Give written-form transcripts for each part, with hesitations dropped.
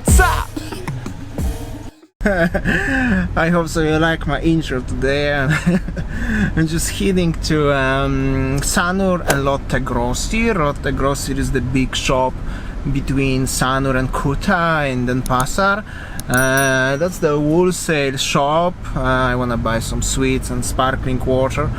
what's up? I hope so you like my intro today. I'm just heading to Sanur and Lotte Grossi. Lotte Grossi is the big shop between Sanur and Kuta in Denpasar. That's the wholesale shop. I wanna buy some sweets and sparkling water.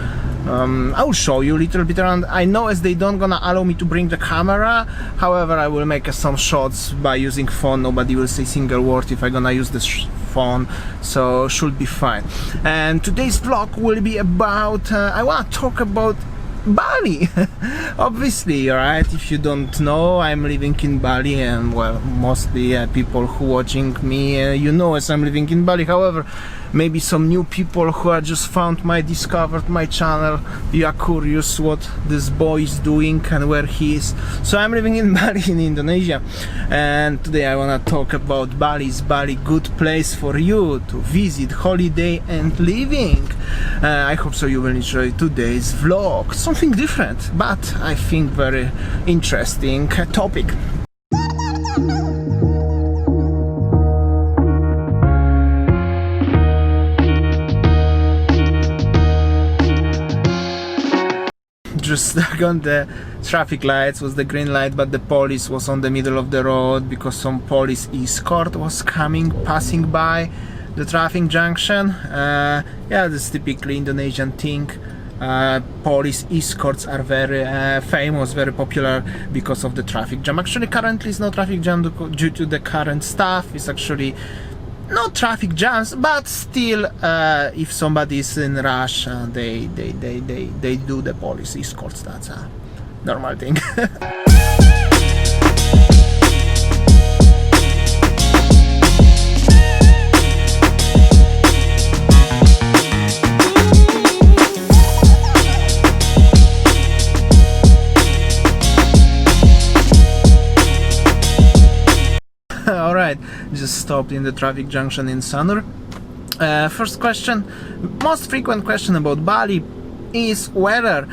I'll show you a little bit around. I know as they don't gonna allow me to bring the camera, however I will make some shots by using phone. Nobody will say single word if I'm gonna use this phone, so should be fine. And today's vlog will be about I wanna talk about Bali. Obviously, right? If you don't know, I'm living in Bali, and well, mostly people who watching me, you know, as I'm living in Bali. However, maybe some new people who are just discovered my channel, you are curious what this boy is doing and where he is. So I'm living in Bali in Indonesia, and today I want to talk about Bali. Is Bali good place for you to visit, holiday and living? I hope so you will enjoy today's vlog. Something different, but I think very interesting topic. Just stuck on the traffic lights, was the green light, but the police was on the middle of the road because some police escort was passing by the traffic junction. Yeah, this is typically Indonesian thing. Police escorts are very famous, very popular because of the traffic jam. Actually, currently it's no traffic jam due to the current stuff. It's actually no traffic jams, but still, if somebody is in rush, they do the police escorts. That's a normal thing. Alright, just stopped in the traffic junction in Sanur. First question, most frequent question about Bali is weather.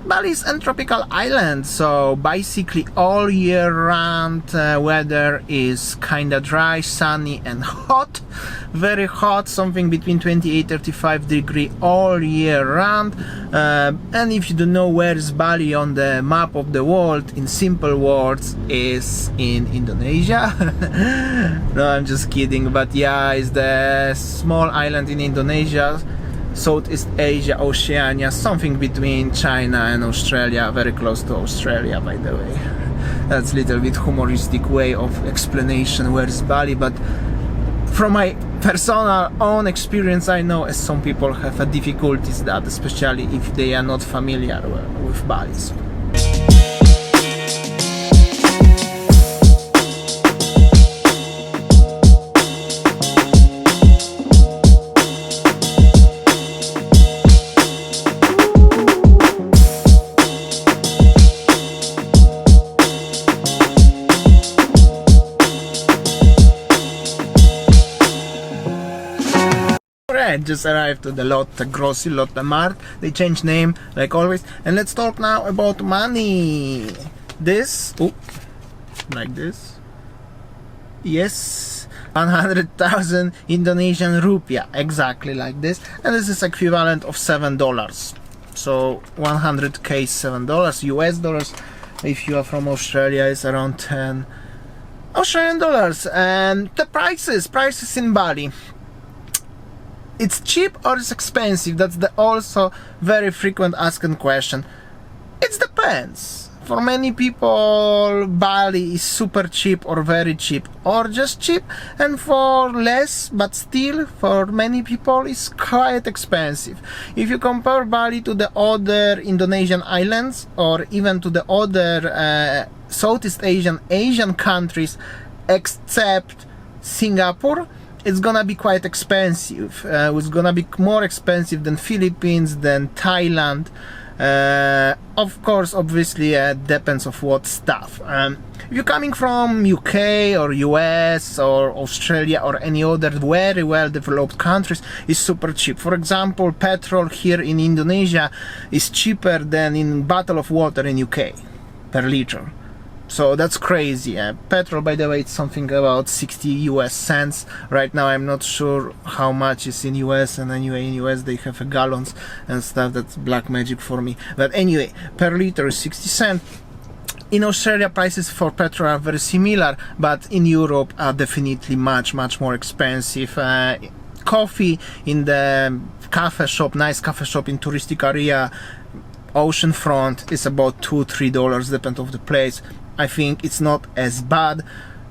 Bali is a tropical island, so basically all year round weather is kinda dry, sunny and hot. Very hot, something between 28-35 degrees all year round. And if you don't know where is Bali on the map of the world, in simple words, is in Indonesia. No, I'm just kidding, but yeah, it's the small island in Indonesia, Southeast Asia, Oceania, something between China and Australia, very close to Australia, by the way. That's a little bit humoristic way of explanation where is Bali, but from my personal own experience, I know as some people have difficulties that, especially if they are not familiar with Bali. So. Just arrived to the Lotte Grossi, Lotte Mart. They changed name like always. And let's talk now about money. This, like this. Yes, 100,000 Indonesian rupiah, exactly like this. And this is equivalent of $7. So 100k is $7 US dollars. If you are from Australia, it's around 10 Australian dollars. And the prices in Bali. It's cheap or it's expensive? That's the also very frequent asked question. It depends. For many people, Bali is super cheap or very cheap or just cheap, and for less, but still for many people it's quite expensive. If you compare Bali to the other Indonesian islands or even to the other Southeast Asian countries except Singapore, it's gonna be quite expensive. It's gonna be more expensive than Philippines, than Thailand. Of course, obviously, depends of what stuff. If you're coming from UK or US or Australia or any other very well developed countries, it's super cheap. For example, petrol here in Indonesia is cheaper than in bottle of water in UK per liter. So that's crazy. Petrol, by the way, it's something about 60 US cents right now. I'm not sure how much is in US, and anyway in US they have gallons and stuff. That's black magic for me. But anyway, per liter is 60 cents. In Australia, prices for petrol are very similar, but in Europe are definitely much more expensive. Coffee in the cafe shop, nice cafe shop in touristic area, oceanfront, is about $2-3, depend of the place. I think it's not as bad.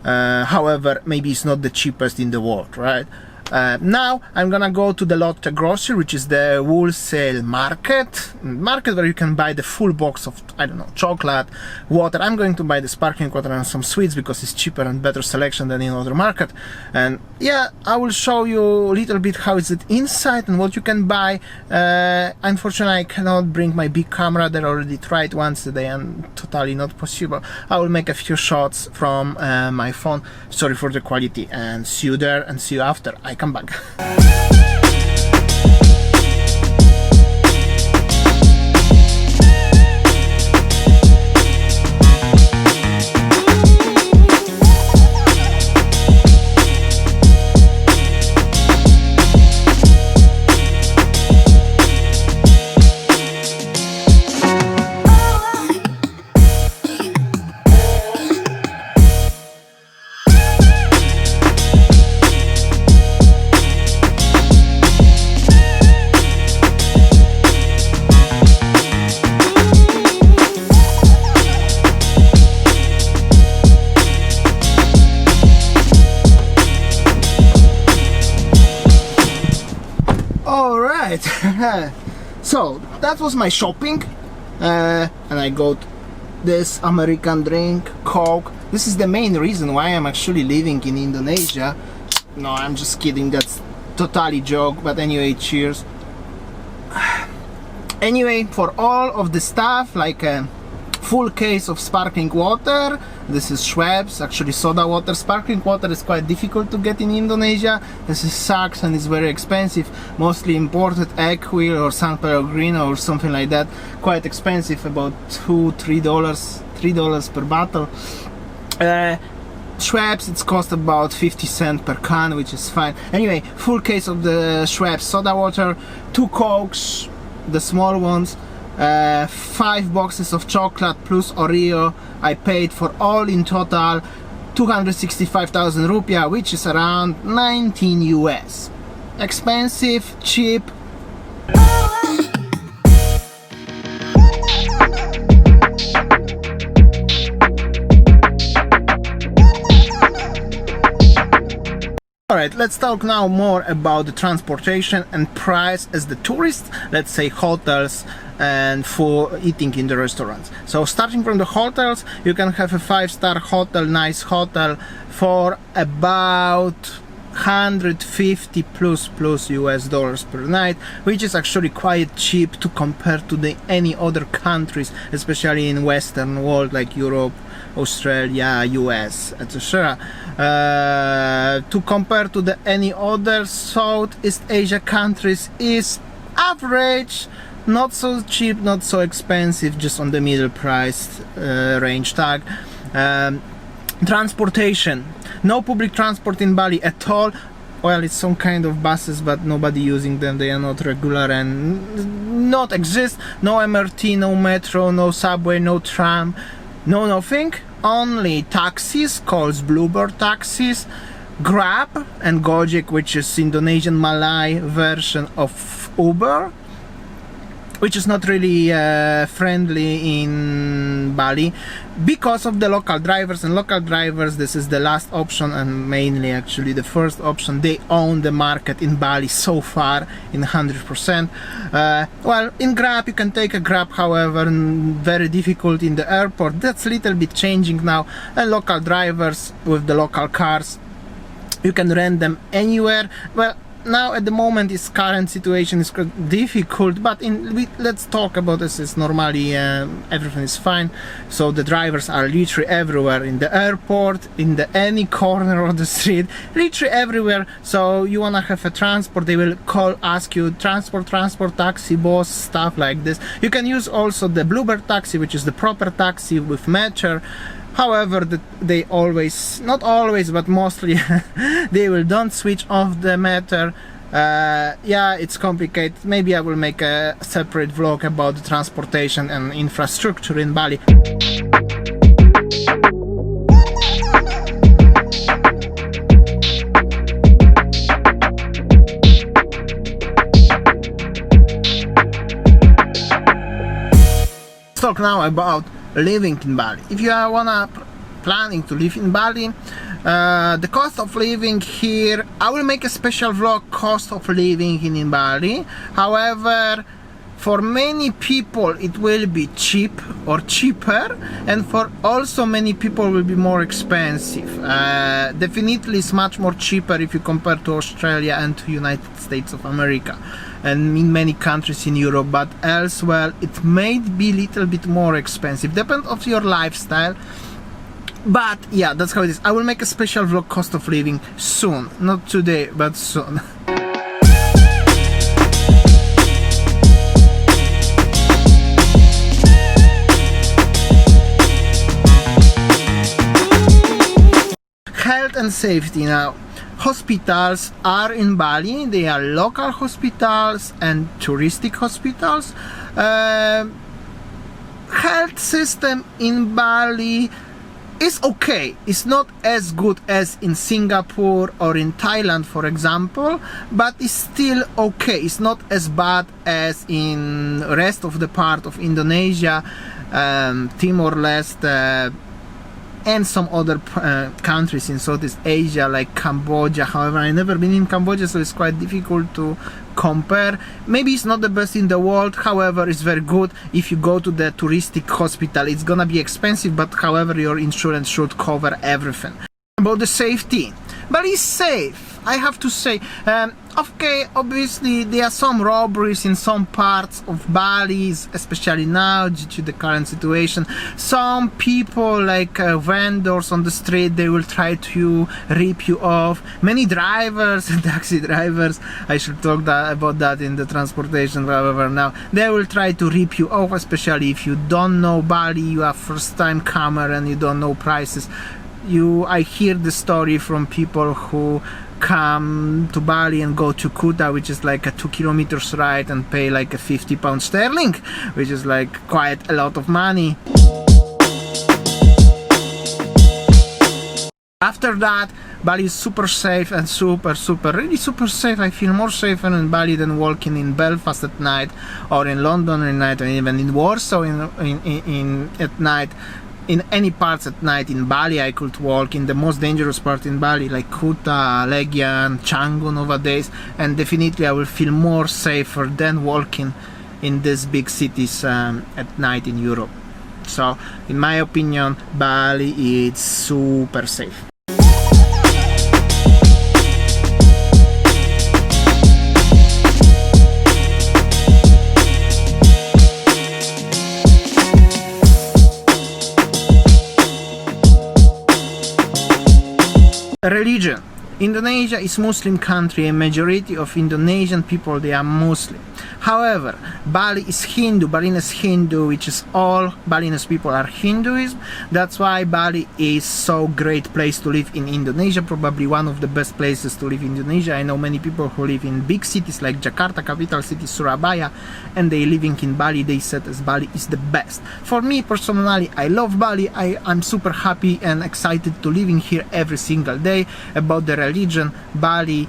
However, maybe it's not the cheapest in the world, right? Now I'm gonna go to the Lotte grocery, which is the wholesale market where you can buy the full box of, I don't know, chocolate, water. I'm going to buy the sparkling water and some sweets because it's cheaper and better selection than in other market. And yeah, I will show you a little bit how is it inside and what you can buy. Unfortunately, I cannot bring my big camera. They already tried once today and totally not possible. I will make a few shots from my phone. Sorry for the quality, and see you there and see you after I come back. So that was my shopping, and I got this American drink, Coke. This is the main reason why I'm actually living in Indonesia. No, I'm just kidding, that's totally joke, but anyway, cheers. Anyway, for all of the stuff, like a full case of sparkling water. This is Schweppes, actually soda water. Sparkling water is quite difficult to get in Indonesia. This is sucks and it's very expensive, mostly imported. Equil or San Pellegrino or something like that, quite expensive, about $3 per bottle. Schweppes, it's cost about 50 cents per can, which is fine. Anyway, full case of the Schweppes soda water, 2 Cokes, the small ones, 5 boxes of chocolate plus Oreo. I paid for all in total 265,000 rupiah, which is around 19 US. Expensive, cheap. Alright, let's talk now more about the transportation and price as the tourist, let's say hotels and for eating in the restaurants. So starting from the hotels, you can have a 5-star hotel, nice hotel, for about 150 plus US dollars per night, which is actually quite cheap to compare to any other countries, especially in Western world like Europe, Australia, US, etc. To compare to any other Southeast Asia countries is average, not so cheap, not so expensive, just on the middle price range tag. Transportation, no public transport in Bali at all. Well, it's some kind of buses, but nobody using them. They are not regular and not exist. No MRT, no metro, no subway, no tram, no nothing. Only taxis called Bluebird taxis, Grab and Gojek, which is Indonesian Malay version of Uber, which is not really friendly in Bali because of the local drivers. And local drivers, this is the last option and mainly actually the first option. They own the market in Bali so far in 100%. Well, in Grab you can take a Grab, however very difficult in the airport. That's a little bit changing now. And local drivers with the local cars, you can rent them anywhere. Well, now at the moment this current situation is difficult, but let's talk about this. Is normally everything is fine. So the drivers are literally everywhere, in the airport, in any corner of the street, literally everywhere. So you wanna have a transport, they will ask you transport, taxi, boss, stuff like this. You can use also the Bluebird taxi, which is the proper taxi with matcher. However, they always, not always, but mostly, they will don't switch off the meter. Yeah, it's complicated. Maybe I will make a separate vlog about the transportation and infrastructure in Bali. Let's talk now about living in Bali. If you are planning to live in Bali, the cost of living here, I will make a special vlog, cost of living in Bali. However, for many people it will be cheap or cheaper, and for also many people will be more expensive. Definitely it's much more cheaper if you compare to Australia and to United States of America and in many countries in Europe, but elsewhere it may be a little bit more expensive, depends on your lifestyle. But yeah, that's how it is. I will make a special vlog, cost of living, soon. Not today, but soon. Health and safety now. Hospitals are in Bali. They are local hospitals and touristic hospitals. Health system in Bali is okay. It's not as good as in Singapore or in Thailand, for example, but it's still okay. It's not as bad as in rest of the part of Indonesia, Timor-Leste, and some other countries in Southeast Asia like Cambodia. However, I've never been in Cambodia, so it's quite difficult to compare. Maybe it's not the best in the world, however it's very good. If you go to the touristic hospital, it's gonna be expensive, but however your insurance should cover everything. About the safety, but it's safe, I have to say. Okay, obviously there are some robberies in some parts of Bali, especially now due to the current situation. Some people, like vendors on the street, they will try to rip you off. Many drivers, taxi drivers, I should talk about that in the transportation, however, now they will try to rip you off, especially if you don't know Bali, you are first time comer and you don't know prices. I hear the story from people who come to Bali and go to Kuta, which is like a 2 kilometers ride, and pay like a £50 which is like quite a lot of money. After that, Bali is super safe and really super safe. I feel more safer in Bali than walking in Belfast at night, or in London at night, or even in Warsaw at night. In any parts at night in Bali I could walk. In the most dangerous part in Bali, like Kuta, Legian, Canggu nowadays, and definitely I will feel more safer than walking in these big cities at night in Europe. So in my opinion, Bali is super safe. Religion. Indonesia is Muslim country. A majority of Indonesian people, they are Muslim. However, Bali is Hindu. Balinese Hindu, which is all Balinese people are Hinduism. That's why Bali is so great place to live in Indonesia. Probably one of the best places to live in Indonesia. I know many people who live in big cities like Jakarta, capital city Surabaya, and they living in Bali. They said as Bali is the best. For me personally, I love Bali. I'm super happy and excited to living here every single day. About the religion, Bali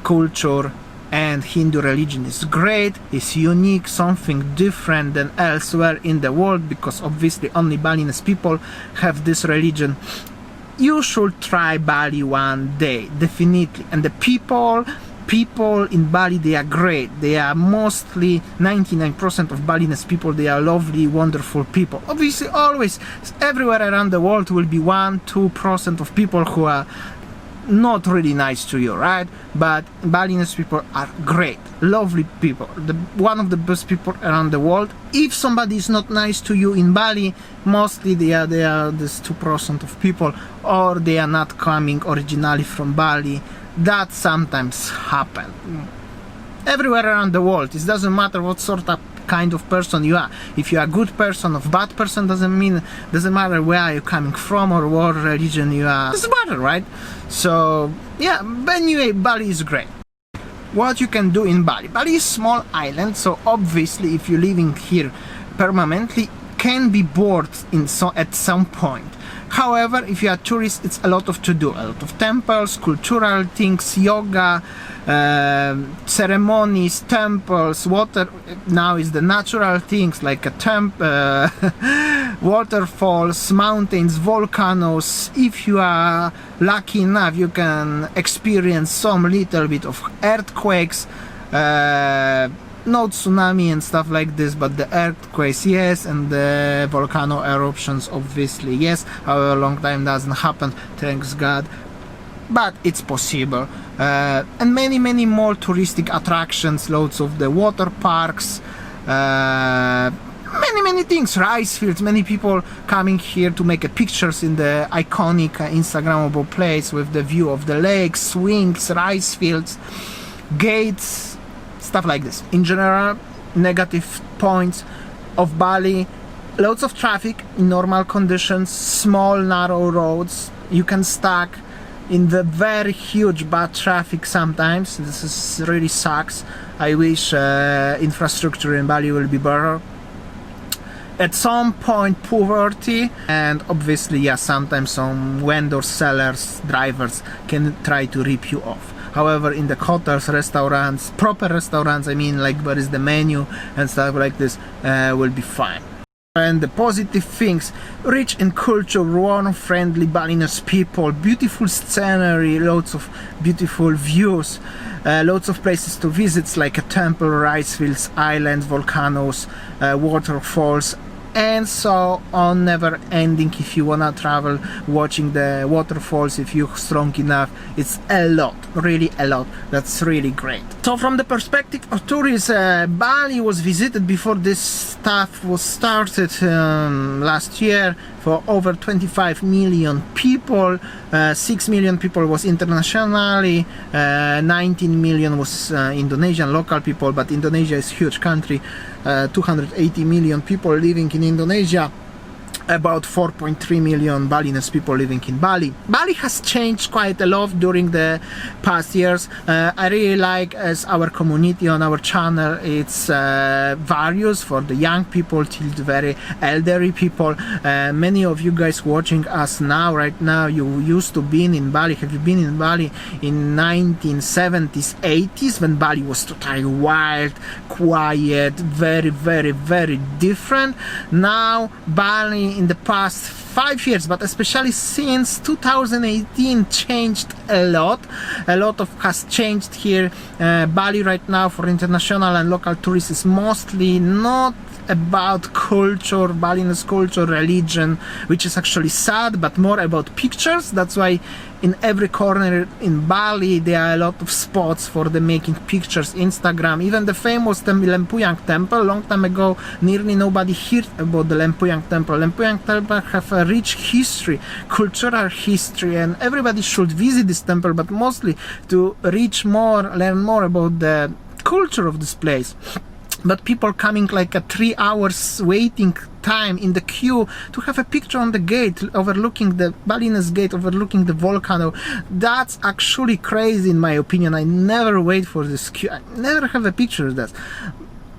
culture and Hindu religion is great, is unique, something different than elsewhere in the world, because obviously only Balinese people have this religion. You should try Bali one day, definitely. And the people in Bali, they are great. They are mostly 99% of Balinese people. They are lovely, wonderful people. Obviously always everywhere around the world will be 1-2% of people who are not really nice to you, right? But Balinese people are great, lovely people, one of the best people around the world. If somebody is not nice to you in Bali, mostly they are this 2% of people, or they are not coming originally from Bali. That sometimes happen. everywhere around the world. It doesn't matter what sort of kind of person you are. If you are a good person or bad person, doesn't matter where you're coming from or what religion you are. Doesn't matter, right? So yeah, but anyway, Bali is great. What you can do in Bali? Bali is a small island, so obviously if you're living here permanently, can be bored at some point. However, if you are a tourist, it's a lot to do. A lot of temples, cultural things, yoga, ceremonies, temples, water. Now is the natural things like a waterfalls, mountains, volcanoes. If you are lucky enough, you can experience some little bit of earthquakes. No tsunami and stuff like this, but the earthquakes, yes, and the volcano eruptions, obviously, yes. However, a long time doesn't happen, thanks God, but it's possible. And many more touristic attractions, loads of the water parks, many things, rice fields, many people coming here to make pictures in the iconic Instagrammable place with the view of the lakes, swings, rice fields, gates, stuff like this. In general, negative points of Bali: loads of traffic in normal conditions, small narrow roads, you can stuck in the very huge bad traffic sometimes. This is really sucks. I wish infrastructure in Bali will be better. At some point, poverty, and obviously, yeah, sometimes some vendors, sellers, drivers can try to rip you off. However, in the hotels, restaurants, proper restaurants, I mean, like where is the menu and stuff like this, will be fine. And the positive things: rich in culture, warm, friendly Balinese people, beautiful scenery, loads of beautiful views, loads of places to visit, like a temple, rice fields, islands, volcanoes, waterfalls, and so on, never ending. If you wanna travel watching the waterfalls, if you're strong enough, it's a lot, really a lot. That's really great. So from the perspective of tourists, Bali was visited before this stuff was started last year for over 25 million people. 6 million people was internationally, 19 million was Indonesian local people, but Indonesia is a huge country, 280 million people living in Indonesia, about 4.3 million Balinese people living in Bali. Bali has changed quite a lot during the past years. I really like, as our community on our channel, it's various for the young people till the very elderly people. Many of you guys watching us now, right now, you used to be in Bali. Have you been in Bali in 1970s, 80s, when Bali was totally wild, quiet, very different? Now Bali in the past 5 years, but especially since 2018, changed a lot. A lot of has changed here. Bali right now for international and local tourists is mostly not about culture, Balinese culture, religion, which is actually sad, but more about pictures. That's why in every corner in Bali there are a lot of spots for the making pictures, Instagram. Even the famous Lempuyang temple, long time ago, nearly nobody heard about the Lempuyang temple. Lempuyang temple have a rich history, cultural history, and everybody should visit this temple, but mostly to reach more, learn more about the culture of this place. But people coming like a 3 hours waiting time in the queue to have a picture on the gate overlooking the Balinese gate, overlooking the volcano. That's actually crazy in my opinion. I never wait for this queue. I never have a picture of that.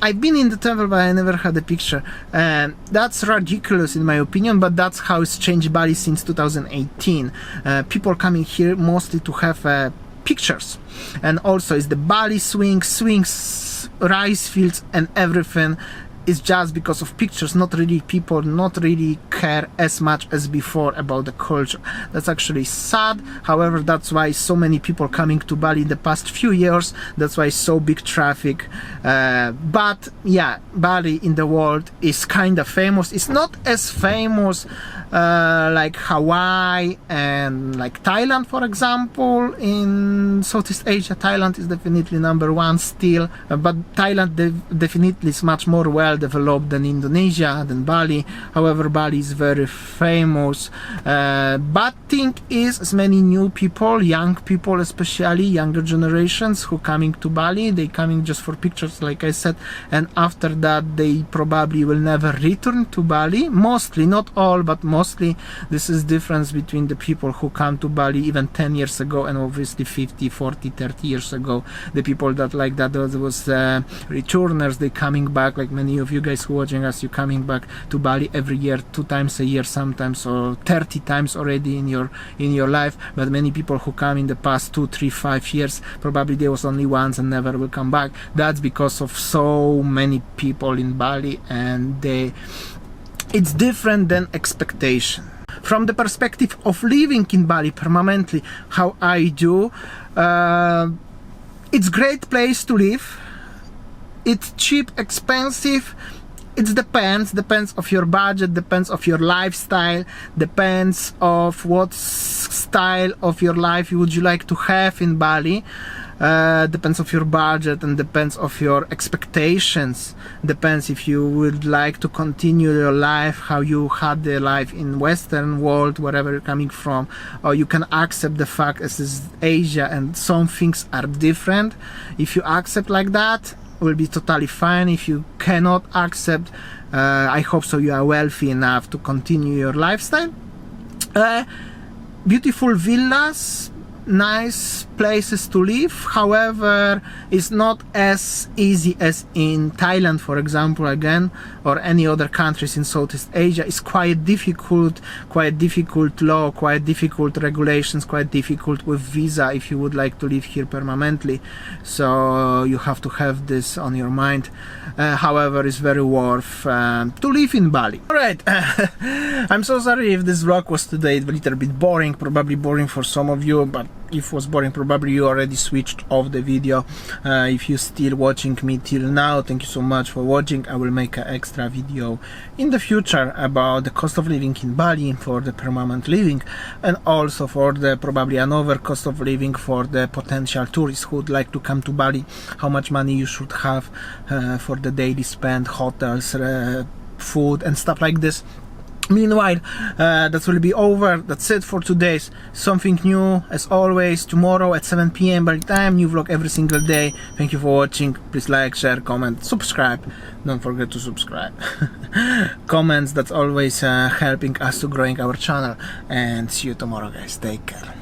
I've been in the temple, but I never had a picture. That's ridiculous in my opinion, but that's how it's changed Bali since 2018. People coming here mostly to have pictures. And also is the Bali swings, rice fields and everything is just because of pictures. Not really, people not really care as much as before about the culture. That's actually sad. However, that's why so many people coming to Bali in the past few years. That's why so big traffic. But yeah, Bali in the world is kind of famous. It's not as famous like Hawaii and like Thailand, for example. In Southeast Asia, Thailand is definitely #1 still, but Thailand definitely is much more well well developed than Indonesia, than Bali. However, Bali is very famous. Bad thing is, as many new people, young people especially, younger generations who coming to Bali, they coming just for pictures, like I said, and after that they probably will never return to Bali. Mostly, not all, but mostly. This is difference between the people who come to Bali even 10 years ago and obviously 50, 40, 30 years ago. The people that like that, there was returners, they coming back, like many of you guys who watching us, you coming back to Bali every year, 2 times a year sometimes, or 30 times already in your life. But many people who come in the past 2, 3, 5 years, probably there was only once and never will come back. That's because of so many people in Bali, and it's different than expectation. From the perspective of living in Bali permanently, how I do, it's great place to live. It's cheap, expensive. It depends of your budget, depends of your lifestyle, depends of what style of your life would you like to have in Bali. Depends of your budget and depends of your expectations. Depends if you would like to continue your life how you had the life in Western world, wherever you're coming from, or you can accept the fact this is Asia and some things are different. If you accept like that, it will be totally fine. If you cannot accept, I hope so you are wealthy enough to continue your lifestyle. Beautiful villas, nice places to live. However, it's not as easy as in Thailand, for example, again, or any other countries in Southeast Asia. It's quite difficult law, quite difficult regulations, quite difficult with visa if you would like to live here permanently. So you have to have this on your mind. However, it's very worth to live in Bali. Alright, I'm so sorry if this vlog was today a little bit boring, probably boring for some of you, but if it was boring, probably you already switched off the video. If you're still watching me till now, thank you so much for watching. I will make an extra video in the future about the cost of living in Bali for the permanent living, and also for the probably another cost of living for the potential tourists who would like to come to Bali, how much money you should have for the daily spend, hotels, food and stuff like this. Meanwhile, that will be over. That's it for today's something new as always tomorrow at 7 PM Bali time, new vlog every single day. Thank you for watching. Please like, share, comment, subscribe. Don't forget to subscribe. Comments, that's always helping us to growing our channel, and see you tomorrow guys. Take care.